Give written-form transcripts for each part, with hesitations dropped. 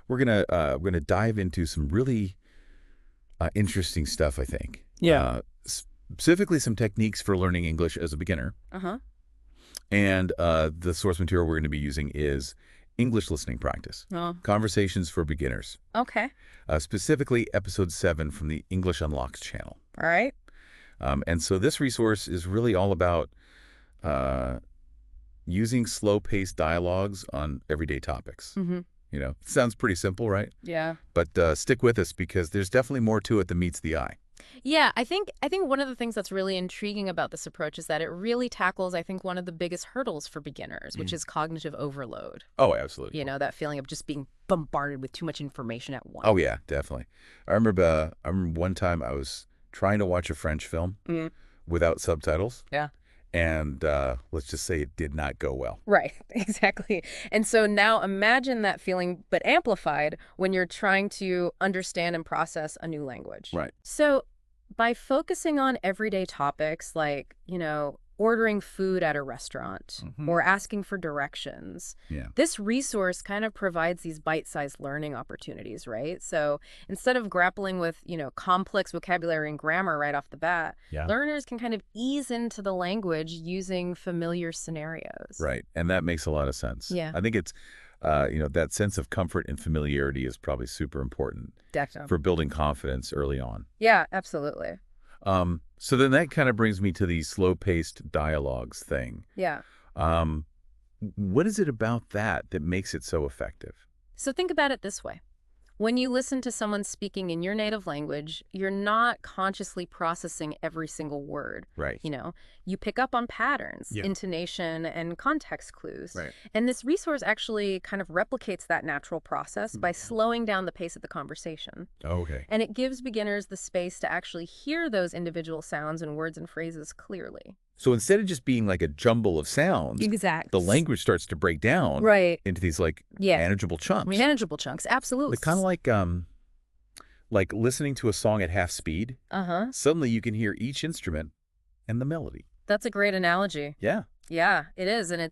we're gonna dive into some really interesting stuff, I think. Yeah. Specifically some techniques for learning English as a beginner. Uh-huh. And the source material we're going to be using is English Listening Practice, Oh, Conversations for Beginners, okay. specifically episode 7 from the English Unlocked channel. All right. And so this resource is really all about using slow-paced dialogues on everyday topics. Mm-hmm. You know, it sounds pretty simple, right? Yeah. But stick with us because there's definitely more to it than meets the eye. Yeah, I think one of the things that's really intriguing about this approach is that it really tackles, I think, one of the biggest hurdles for beginners, which is cognitive overload. Oh, absolutely. You know, that feeling of just being bombarded with too much information at once. Oh, yeah, definitely. I remember one time I was trying to watch a French film Mm. without subtitles. Yeah. And let's just say it did not go well. Right, exactly. And so now imagine that feeling, but amplified when you're trying to understand and process a new language. Right. So by focusing on everyday topics like, ordering food at a restaurant or asking for directions, Yeah. this resource kind of provides these bite-sized learning opportunities, right? So instead of grappling with, complex vocabulary and grammar right off the bat, Yeah. learners can kind of ease into the language using familiar scenarios. Right. And that makes a lot of sense. Yeah. I think it's, that sense of comfort and familiarity is probably super important Definitely. for building confidence early on. Yeah, absolutely. So then that kind of brings me to the slow-paced dialogues thing. Yeah. What is it about that makes it so effective? So think about it this way. When you listen to someone speaking in your native language, you're not consciously processing every single word. Right. You pick up on patterns, Yeah. intonation, and context clues. Right. And this resource actually kind of replicates that natural process by slowing down the pace of the conversation. Okay. And it gives beginners the space to actually hear those individual sounds and words and phrases clearly. So instead of just being like a jumble of sounds, Exactly. the language starts to break down Right. into these Yeah. manageable chunks. Manageable chunks, absolutely. Kind of like listening to a song at half speed. Uh-huh. Suddenly you can hear each instrument and the melody. That's a great analogy. Yeah. Yeah, it is. And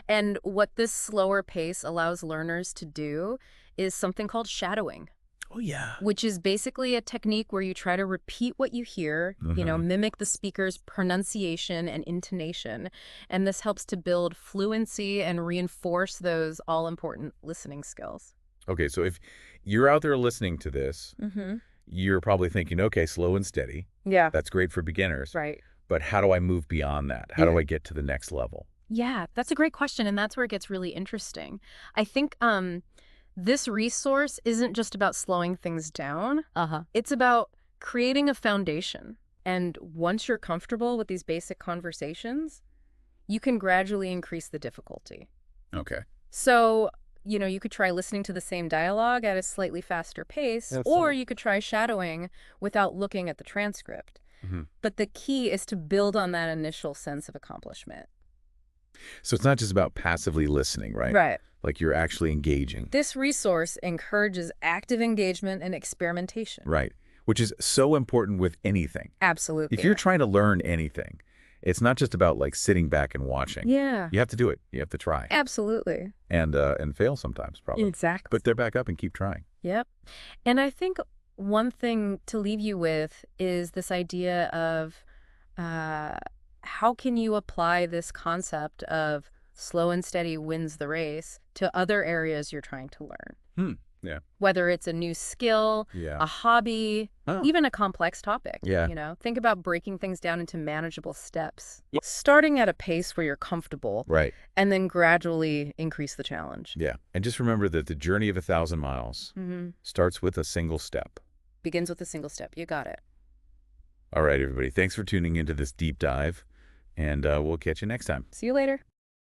and what this slower pace allows learners to do is something called shadowing, Oh, yeah. which is basically a technique where you try to repeat what you hear, mimic the speaker's pronunciation and intonation. And this helps to build fluency and reinforce those all-important listening skills. Okay, so if you're out there listening to this, you're probably thinking, okay, slow and steady. Yeah. That's great for beginners. Right. But how do I move beyond that? How do I get to the next level? Yeah, that's a great question, and that's where it gets really interesting. I think this resource isn't just about slowing things down. It's about creating a foundation. And once you're comfortable with these basic conversations, you can gradually increase the difficulty. Okay. So, you could try listening to the same dialogue at a slightly faster pace, or you could try shadowing without looking at the transcript. But the key is to build on that initial sense of accomplishment. So it's not just about passively listening, right? Right. Like you're actually engaging. This resource encourages active engagement and experimentation. Right. Which is so important with anything. Absolutely. If you're trying to learn anything, it's not just about like sitting back and watching. Yeah. You have to do it. You have to try. Absolutely. And fail sometimes, probably. Exactly. But they're back up and keep trying. Yep. And I think one thing to leave you with is this idea of how can you apply this concept of slow and steady wins the race to other areas you're trying to learn? Yeah. Whether it's a new skill, Yeah. a hobby, even a complex topic. Yeah. Think about breaking things down into manageable steps. Yeah. Starting at a pace where you're comfortable, Right. and then gradually increase the challenge. Yeah. And just remember that the journey of 1,000 miles starts with a single step. Begins with a single step. You got it. All right, everybody. Thanks for tuning into this deep dive, and we'll catch you next time. See you later.